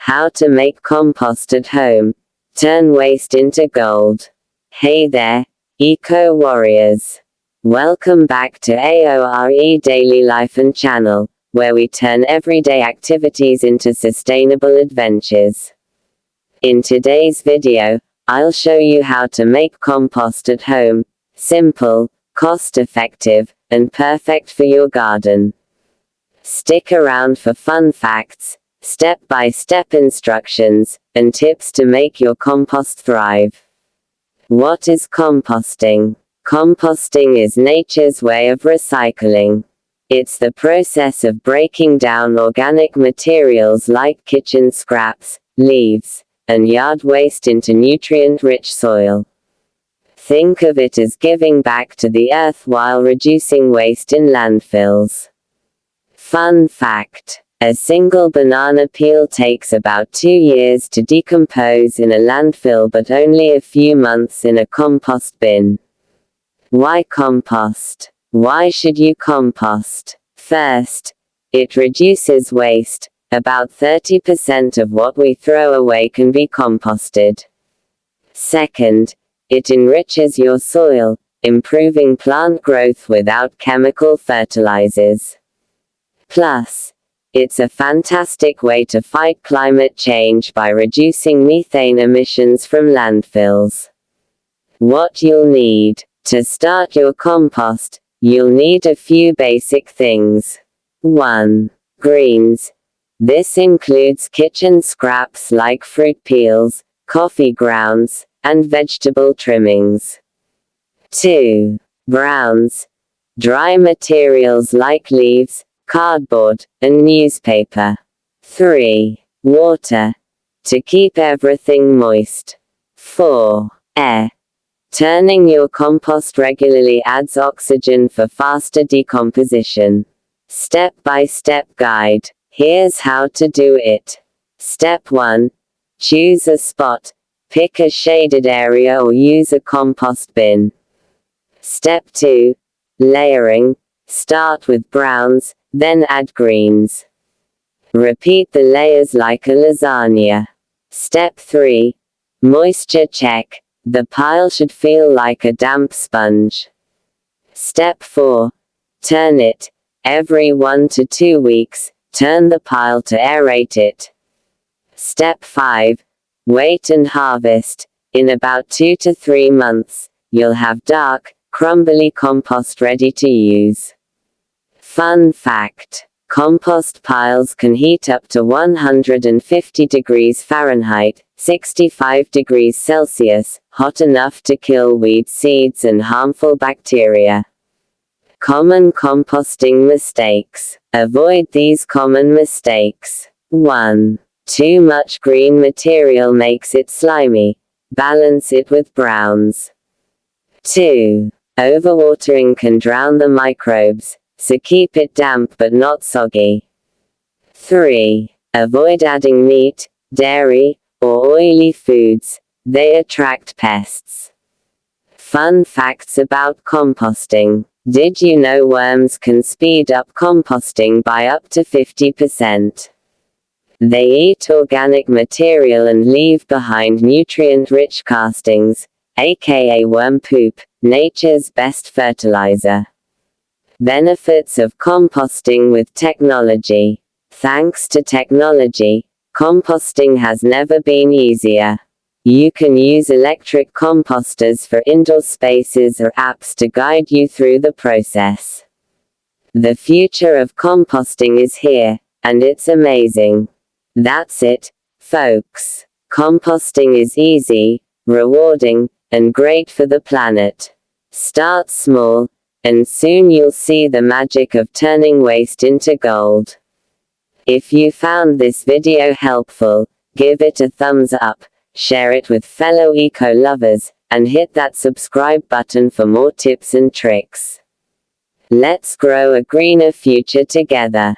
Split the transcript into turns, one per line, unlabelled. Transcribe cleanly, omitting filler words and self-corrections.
How to make compost at home. Turn waste into gold. Hey there, eco-warriors. Welcome back to A.O.R.E Daily Life and Channel, where we turn everyday activities into sustainable adventures. In today's video, I'll show you how to make compost at home. Simple, cost-effective, and perfect for your garden. Stick around for fun facts, step-by-step instructions, and tips to make your compost thrive. What is composting? Composting is nature's way of recycling. It's the process of breaking down organic materials like kitchen scraps, leaves, and yard waste into nutrient-rich soil. Think of it as giving back to the earth while reducing waste in landfills. Fun fact: a single banana peel takes about 2 years to decompose in a landfill but only a few months in a compost bin. Why compost? Why should you compost? First, it reduces waste. About 30% of what we throw away can be composted. Second, it enriches your soil, improving plant growth without chemical fertilizers. Plus, it's a fantastic way to fight climate change by reducing methane emissions from landfills. What you'll need. To start your compost, you'll need a few basic things. 1. Greens. This includes kitchen scraps like fruit peels, coffee grounds, and vegetable trimmings. 2. Browns. Dry materials like leaves, cardboard, and newspaper. 3. Water. To keep everything moist. 4. Air. Turning your compost regularly adds oxygen for faster decomposition. Step-by-step guide. Here's how to do it. Step 1. Choose a spot. Pick a shaded area or use a compost bin. Step 2. Layering. Start with browns, then add greens. Repeat the layers like a lasagna. Step 3. Moisture check. The pile should feel like a damp sponge. Step 4. Turn it. Every 1 to 2 weeks, turn the pile to aerate it. Step 5. Wait and harvest. In about 2 to 3 months, you'll have dark, crumbly compost ready to use. Fun fact: compost piles can heat up to 150 degrees Fahrenheit, 65 degrees Celsius, hot enough to kill weed seeds and harmful bacteria. Common composting mistakes. Avoid these common mistakes. 1. Too much green material makes it slimy. Balance it with browns. 2. Overwatering can drown the microbes, so keep it damp but not soggy. 3. Avoid adding meat, dairy, or oily foods. They attract pests. Fun facts about composting. Did you know worms can speed up composting by up to 50%? They eat organic material and leave behind nutrient-rich castings, aka worm poop, nature's best fertilizer. Benefits of composting with technology. Thanks to technology, composting has never been easier. You can use electric composters for indoor spaces or apps to guide you through the process. The future of composting is here, and it's amazing. That's it, folks. Composting is easy, rewarding, and great for the planet. Start small, and soon you'll see the magic of turning waste into gold. If you found this video helpful, give it a thumbs up, share it with fellow eco-lovers, and hit that subscribe button for more tips and tricks. Let's grow a greener future together.